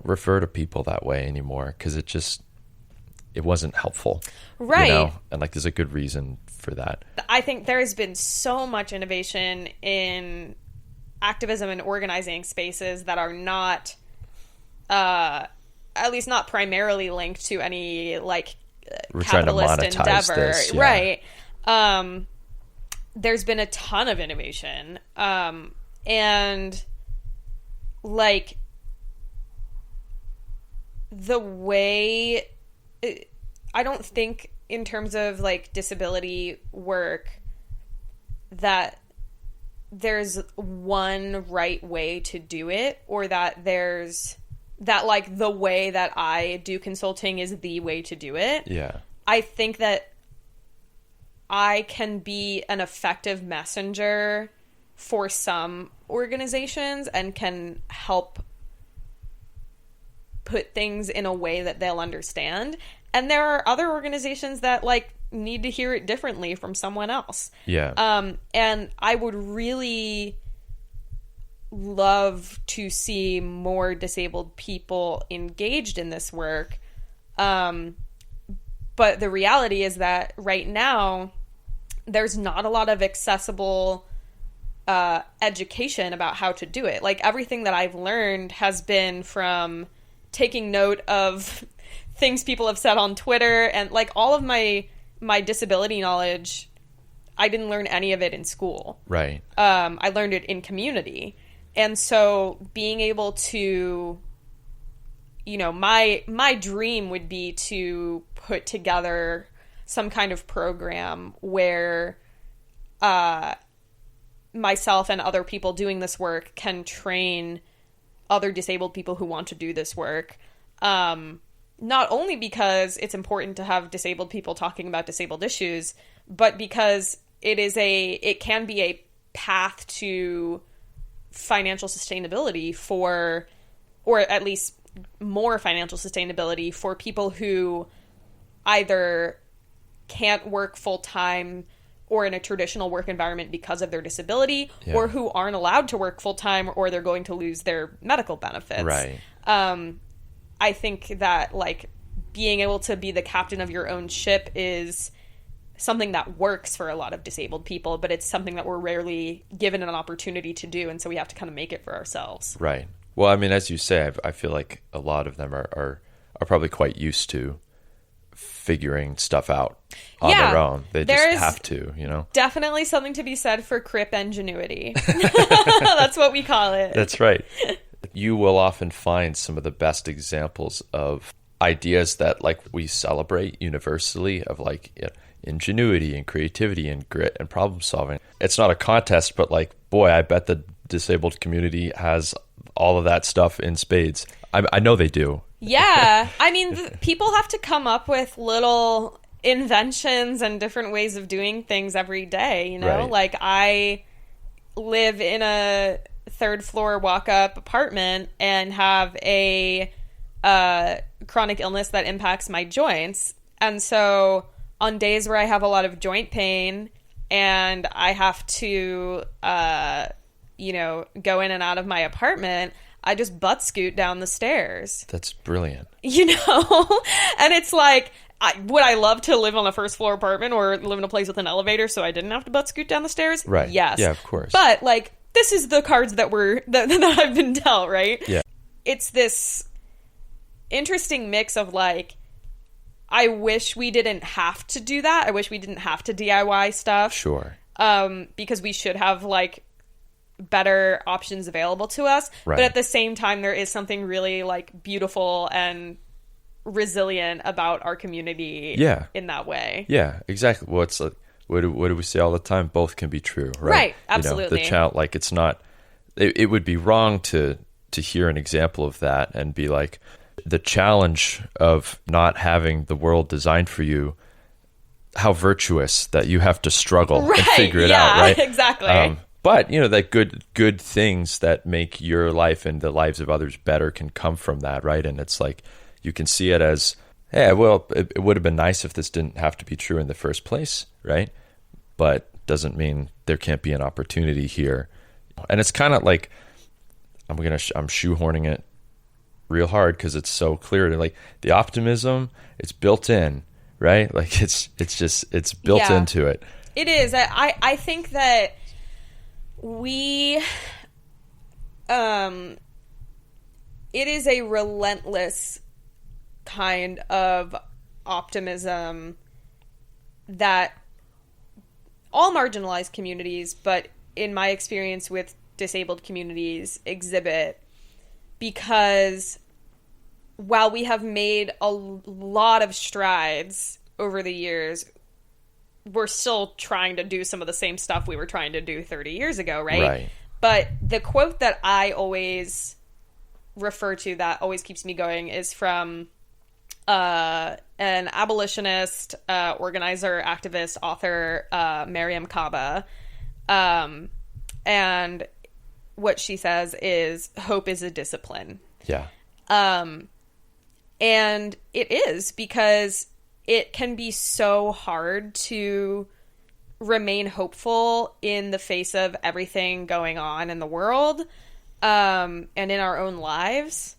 refer to people that way anymore because it wasn't helpful. Right. And like, there's a good reason for that. I think there has been so much innovation in activism and organizing spaces that are not, at least not primarily linked to any like We're capitalist trying to monetize endeavor. this, yeah. Right. There's been a ton of innovation. And like the way, I don't think in terms of like disability work that there's one right way to do it, or that like the way that I do consulting is the way to do it. Yeah. I think that I can be an effective messenger for some organizations and can help put things in a way that they'll understand. And there are other organizations that like need to hear it differently from someone else. Yeah. And I would really love to see more disabled people engaged in this work. But the reality is that right now there's not a lot of accessible education about how to do it. Like everything that I've learned has been from taking note of things people have said on Twitter, and like all of my disability knowledge, I didn't learn any of it in school. Right. I learned it in community. And so being able to, my dream would be to put together some kind of program where myself and other people doing this work can train other disabled people who want to do this work. Not only because it's important to have disabled people talking about disabled issues, but because it can be a path to financial sustainability or at least more financial sustainability for people who either can't work full time or in a traditional work environment because of their disability, or who aren't allowed to work full time, or they're going to lose their medical benefits. Right. I think that like being able to be the captain of your own ship is something that works for a lot of disabled people, but it's something that we're rarely given an opportunity to do, and so we have to kind of make it for ourselves. Right. Well, I mean, as you say, I feel like a lot of them are probably quite used to figuring stuff out on their own. They just have to, Definitely something to be said for Crip Ingenuity. That's what we call it. That's right. You will often find some of the best examples of ideas that like we celebrate universally of like ingenuity and creativity and grit and problem solving. It's not a contest, but like, boy, I bet the disabled community has all of that stuff in spades. I know they do. Yeah. I mean, people have to come up with little inventions and different ways of doing things every day, Right. Like I live in a third floor walk-up apartment and have a chronic illness that impacts my joints. And so on days where I have a lot of joint pain and I have to, go in and out of my apartment, I just butt scoot down the stairs. That's brilliant. And it's like, would I love to live on a first floor apartment or live in a place with an elevator so I didn't have to butt scoot down the stairs? Right. Yes. Yeah, of course. But like, this is the cards that that I've been dealt, right? Yeah. It's this interesting mix of like, I wish we didn't have to do that. I wish we didn't have to DIY stuff. Sure. Because we should have like better options available to us. Right. But at the same time, there is something really like beautiful and resilient about our community. Yeah. In that way. Yeah, exactly. Well, it's like, what do we say all the time? Both can be true, right? Right. Absolutely. The child, like, it's not. It would be wrong to hear an example of that and be like, the challenge of not having the world designed for you, how virtuous that you have to struggle and figure it out, right? Exactly. But that good things that make your life and the lives of others better can come from that, right? And it's like you can see it as, hey, well, it would have been nice if this didn't have to be true in the first place, right? But doesn't mean there can't be an opportunity here. And it's kind of like, I'm shoehorning it real hard because it's so clear to, like, the optimism, it's built in, right? Like it's built into it. It is. I think that we, it is a relentless kind of optimism that all marginalized communities, but in my experience with disabled communities, exhibit, because while we have made a lot of strides over the years, we're still trying to do some of the same stuff we were trying to do 30 years ago, right? But the quote that I always refer to that always keeps me going is from an abolitionist, organizer, activist, author, Mariam Kaba. And what she says is, hope is a discipline. Yeah. And it is, because it can be so hard to remain hopeful in the face of everything going on in the world, and in our own lives.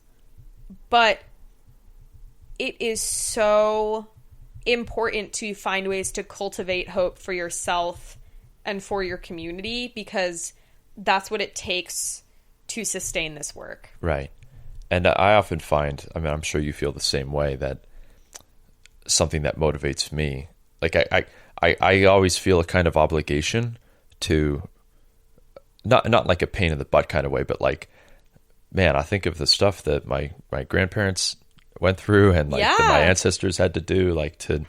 But it is so important to find ways to cultivate hope for yourself and for your community, because that's what it takes to sustain this work. Right. And I often find, I mean, I'm sure you feel the same way, that something that motivates me, like I always feel a kind of obligation to, not like a pain in the butt kind of way, but like, man, I think of the stuff that my grandparents went through, and like that my ancestors had to do, like to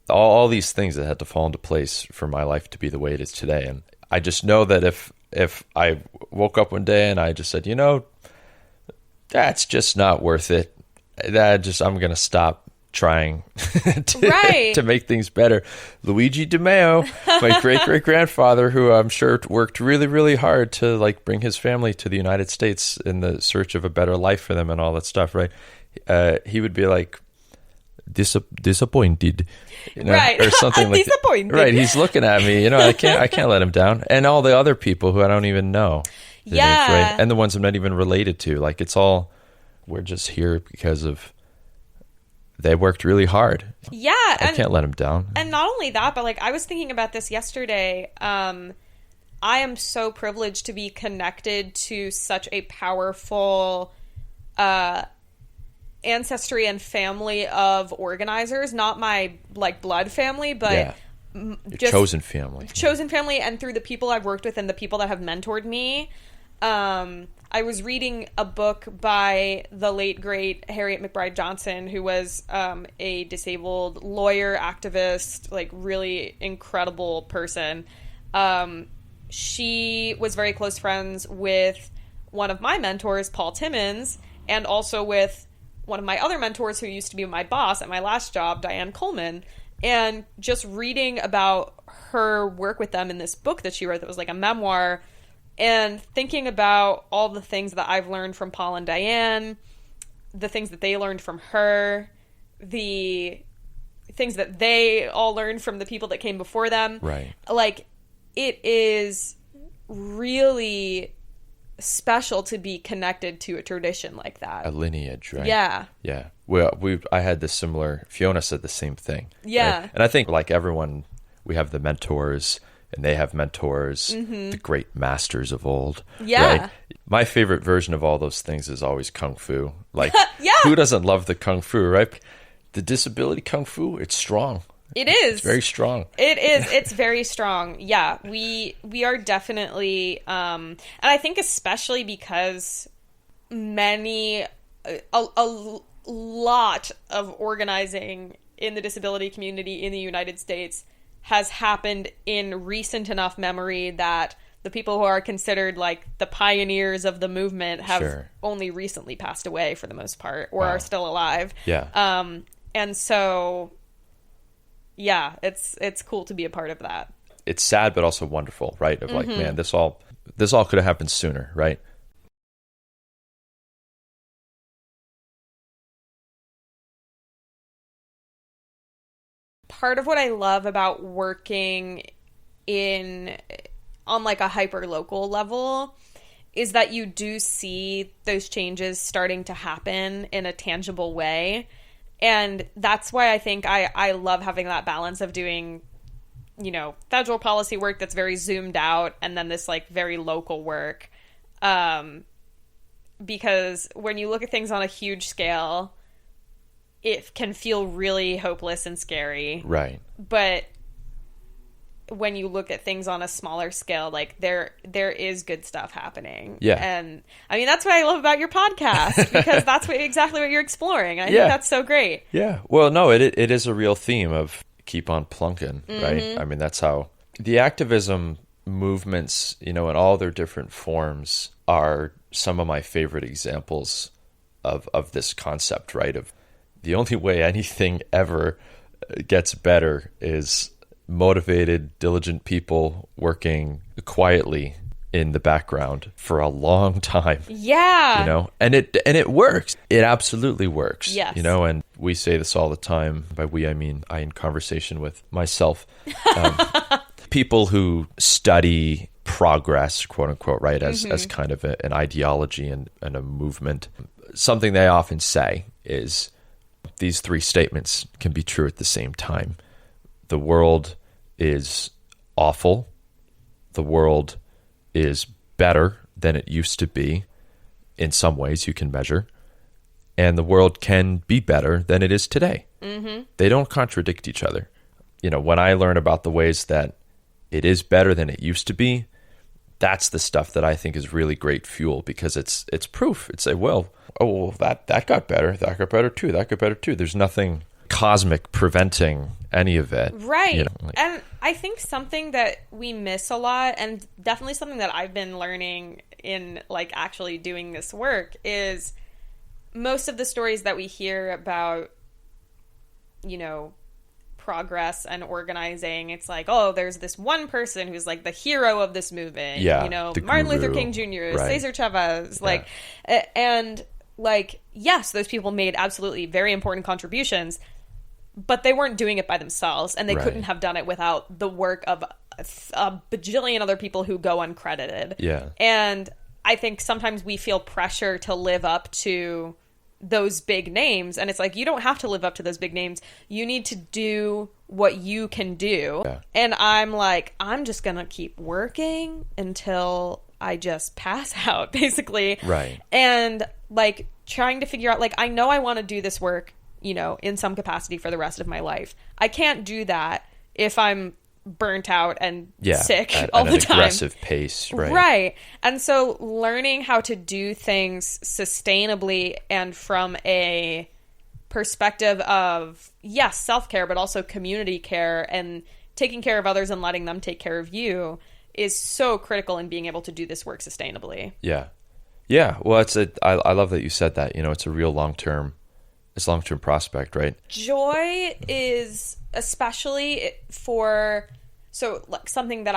all these things that had to fall into place for my life to be the way it is today. And I just know that if I woke up one day and I just said, that's just not worth it, I'm going to stop trying to make things better. Luigi Di Maio, my great-great-grandfather, who I'm sure worked really, really hard to like bring his family to the United States in the search of a better life for them and all that stuff, right? He would be like, disappointed, right, or something. I'm like disappointed. Right, he's looking at me, I can't let him down, and all the other people who I don't even know names, right? And the ones I'm not even related to, like, it's all, we're just here because of they worked really hard. I can't let them down. And not only that, but like, I was thinking about this yesterday. I am so privileged to be connected to such a powerful ancestry and family of organizers. Not my like blood family, but just chosen family, and through the people I've worked with and the people that have mentored me. I was reading a book by the late, great Harriet McBride Johnson, who was a disabled lawyer, activist, like really incredible person. She was very close friends with one of my mentors, Paul Timmons, and also with one of my other mentors who used to be my boss at my last job, Diane Coleman. And just reading about her work with them in this book that she wrote that was like a memoir, and thinking about all the things that I've learned from Paul and Diane, the things that they learned from her, the things that they all learned from the people that came before them. Right. Like, it is really special to be connected to a tradition like that. A lineage, right? Yeah. Yeah. Well, I had this similar, Fiona said the same thing. Yeah. Right? And I think like everyone, we have the mentors, and they have mentors, the great masters of old. Yeah. Right? My favorite version of all those things is always Kung Fu. Like, who doesn't love the Kung Fu, right? The disability Kung Fu, it's strong. It is. It's very strong. It is. It's very strong. Yeah. We are definitely, and I think especially because a lot of organizing in the disability community in the United States has happened in recent enough memory that the people who are considered like the pioneers of the movement have only recently passed away for the most part, or are still alive. Yeah. And so, yeah, it's cool to be a part of that. It's sad, but also wonderful, right? Of like, man, this all could have happened sooner, right? Part of what I love about working on like a hyper local level is that you do see those changes starting to happen in a tangible way. And that's why I think I love having that balance of doing, you know, federal policy work that's very zoomed out and then this like very local work. Because when you look at things on a huge scale, it can feel really hopeless and scary. Right. But when you look at things on a smaller scale, like there is good stuff happening. Yeah. And I mean, that's what I love about your podcast, because that's exactly what you're exploring. I think that's so great. Yeah. Well, no, it is a real theme of keep on plunking, right? I mean, that's how the activism movements, you know, in all their different forms are some of my favorite examples of this concept, right? Of the only way anything ever gets better is motivated, diligent people working quietly in the background for a long time. Yeah. You know, and it works. It absolutely works. Yes. You know, and we say this all the time. By we, I mean I in conversation with myself. People who study progress, quote unquote, right, as kind of an ideology and a movement. Something they often say is these three statements can be true at the same time. The world is awful. The world is better than it used to be. In some ways you can measure. And the world can be better than it is today. They don't contradict each other. You know, when I learn about the ways that it is better than it used to be, that's the stuff that I think is really great fuel, because it's proof. It's like, well, that got better. That got better too. That got better too. There's nothing cosmic preventing any of it. Right. You know, like, and I think something that we miss a lot, and definitely something that I've been learning in like actually doing this work, is most of the stories that we hear about, you know, progress and organizing, it's like, oh, there's this one person who's like the hero of this movement. Yeah, you know, the Martin guru. Luther King Jr., Right. Cesar Chavez, like, and like, yes, those people made absolutely very important contributions, but they weren't doing it by themselves, and they Right. couldn't have done it without the work of a bajillion other people who go uncredited. Yeah. And I think sometimes we feel pressure to live up to those big names, and it's like, you don't have to live up to those big names. You need to do what you can do. Yeah. And I'm like, I'm just gonna keep working until I just pass out, basically. Right. And like trying to figure out, like, I know I want to do this work, you know, in some capacity for the rest of my life. I can't do that if I'm burnt out and sick all the time. Aggressive pace, right? Right. And so learning how to do things sustainably and from a perspective of, yes, self-care, but also community care and taking care of others and letting them take care of you is so critical in being able to do this work sustainably. Yeah. Yeah. Well, I love that you said that. You know, it's a real long-term prospect, right? Joy is especially for, so like something that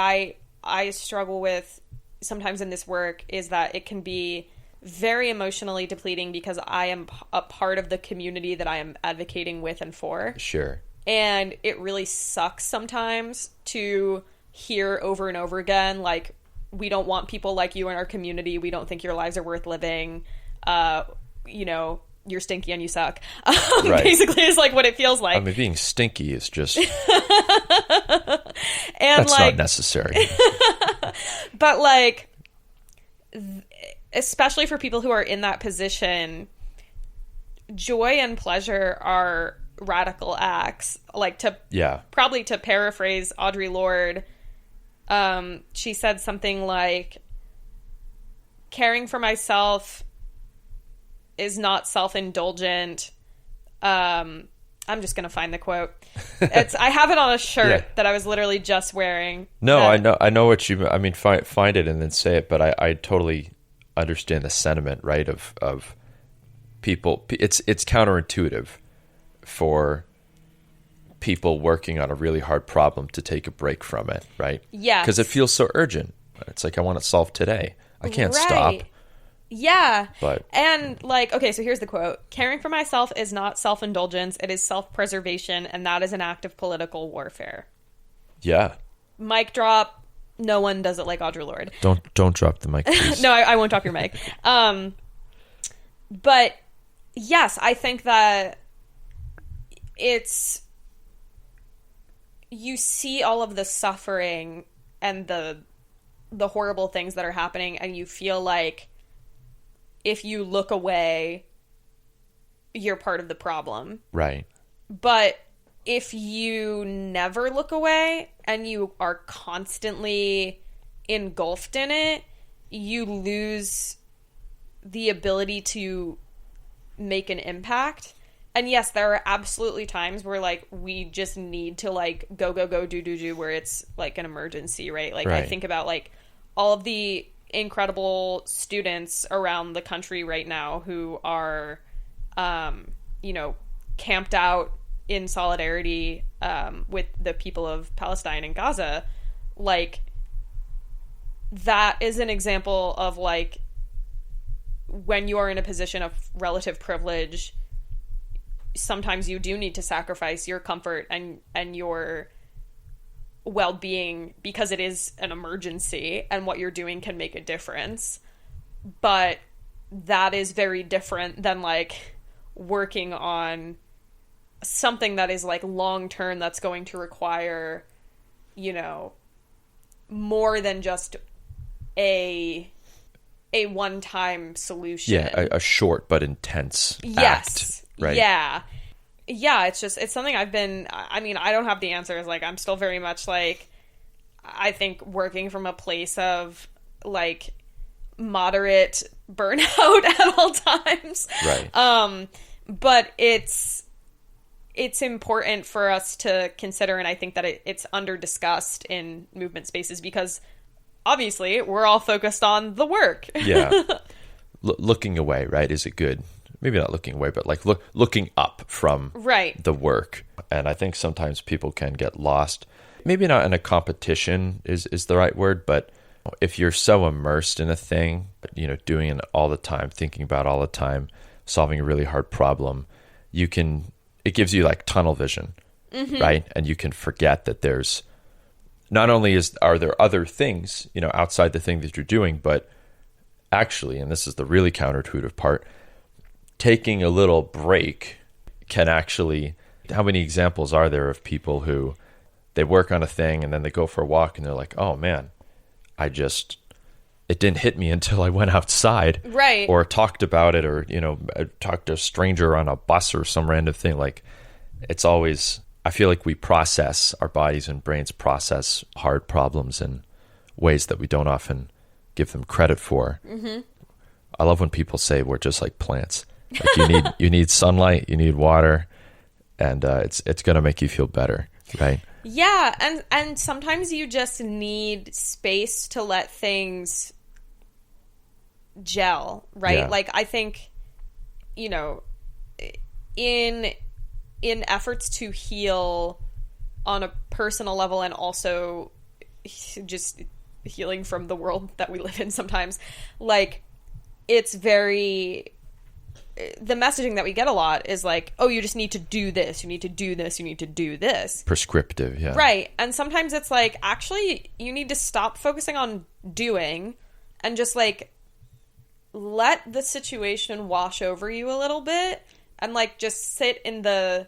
I struggle with sometimes in this work is that it can be very emotionally depleting, because I am a part of the community that I am advocating with and for. Sure. And it really sucks sometimes to hear over and over again, like, we don't want people like you in our community. We don't think your lives are worth living. You know, you're stinky and you suck. Right. Basically is like what it feels like. I mean, being stinky is just, and that's like, not necessary. but like, especially for people who are in that position, joy and pleasure are radical acts. Like, probably to paraphrase Audre Lorde, she said something like, caring for myself is not self-indulgent. I'm just going to find the quote. I have it on a shirt that I was literally just wearing. No, I know what you, I mean, find it and then say it, but I totally understand the sentiment, right? Of people, it's counterintuitive for people working on a really hard problem to take a break from it, right? Yeah. Because it feels so urgent. It's like, I want it solved today. I can't stop. Yeah. But, and like, okay, so here's the quote. Caring for myself is not self-indulgence. It is self-preservation, and that is an act of political warfare. Yeah. Mic drop. No one does it like Audre Lorde. Don't drop the mic, please. No, I won't drop your mic. But yes, I think that you see all of the suffering and the horrible things that are happening, and you feel like if you look away, you're part of the problem. Right. But if you never look away and you are constantly engulfed in it, you lose the ability to make an impact. And yes, there are absolutely times where, like, we just need to, like, go, do, where it's, like, an emergency, right? Like, right. I think about, like, all of the incredible students around the country right now who are, camped out in solidarity with the people of Palestine and Gaza. Like, that is an example of, like, when you are in a position of relative privilege, sometimes you do need to sacrifice your comfort and your well-being because it is an emergency and what you're doing can make a difference. But that is very different than, like, working on something that is, like, long-term, that's going to require, more than just a one-time solution. Yeah, a short but intense act. Right. Yeah, it's something I don't have the answers. Like, I'm still very much, like, I think working from a place of, like, moderate burnout at all times. Right. But it's important for us to consider, and I think that it's under-discussed in movement spaces because obviously we're all focused on the work. Yeah. Looking away, right, is a good... Maybe not looking away, but, like, looking up from the work. And I think sometimes people can get lost. Maybe not in a competition is the right word, but if you're so immersed in a thing, doing it all the time, thinking about it all the time, solving a really hard problem, it gives you, like, tunnel vision, right? And you can forget that there's, not only are there other things, outside the thing that you're doing, but actually, and this is the really counterintuitive part, taking a little break can actually... How many examples are there of people who they work on a thing and then they go for a walk and they're like, oh man, it didn't hit me until I went outside. Right. Or talked about it, or, talked to a stranger on a bus or some random thing. Like, it's always... I feel like our bodies and brains process hard problems in ways that we don't often give them credit for. Mm-hmm. I love when people say we're just like plants. Like, you need sunlight, you need water, and it's going to make you feel better, right? Yeah, and sometimes you just need space to let things gel, right? Yeah. Like, I think, in efforts to heal on a personal level and also just healing from the world that we live in sometimes, like, it's very... The messaging that we get a lot is like, oh, you just need to do this, you need to do this, you need to do this. Prescriptive, yeah. Right. And sometimes it's like, actually, you need to stop focusing on doing and just, like, let the situation wash over you a little bit and, like, just sit in the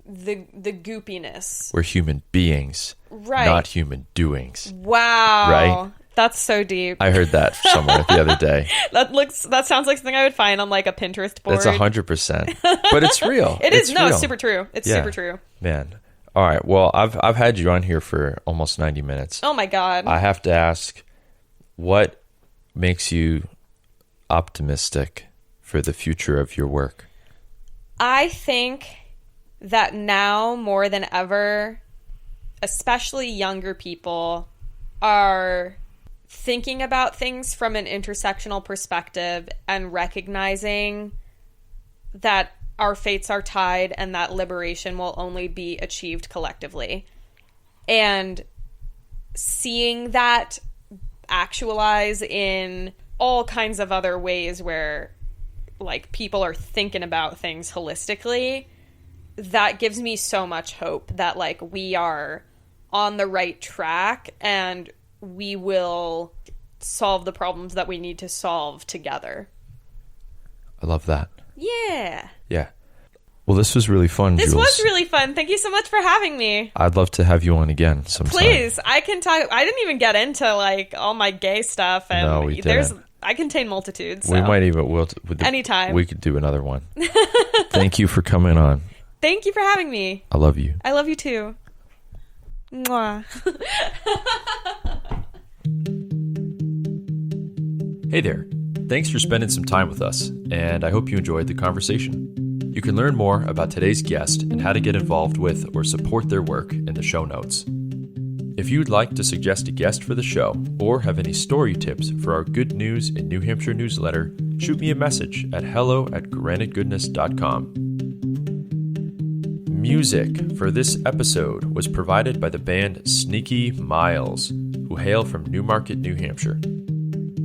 goopiness. We're human beings, not human doings. Wow. Right? That's so deep. I heard that somewhere the other day. That sounds like something I would find on, like, a Pinterest board. That's 100%. But it's real. It's real. It's super true. It's super true. Man. All right. Well, I've had you on here for almost 90 minutes. Oh my God. I have to ask, what makes you optimistic for the future of your work? I think that now more than ever, especially younger people, are thinking about things from an intersectional perspective and recognizing that our fates are tied and that liberation will only be achieved collectively. And seeing that actualize in all kinds of other ways where, like, people are thinking about things holistically, that gives me so much hope that, like, we are on the right track, and we will solve the problems that we need to solve together. I love that. Yeah. Yeah. Well, this was really fun, This Jules. was really fun. Thank you so much for having me. I'd love to have you on again sometime. Please, I can talk. I didn't even get into like all my gay stuff, and No, we didn't. I contain multitudes. We so. might even Anytime. we could do another one. Thank you for coming on. Thank you for having me. I love you. I love you too. Mwah. Hey there. Thanks for spending some time with us, and I hope you enjoyed the conversation. You can learn more about today's guest and how to get involved with or support their work in the show notes. If you'd like to suggest a guest for the show or have any story tips for our Good News in New Hampshire newsletter, shoot me a message at hello@granitegoodness.com. Music for this episode was provided by the band Sneaky Miles, who hail from Newmarket, New Hampshire.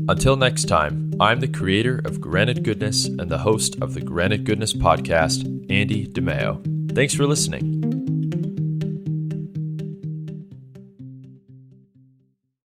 Until next time, I'm the creator of Granite Goodness and the host of the Granite Goodness podcast, Andy DeMeo. Thanks for listening.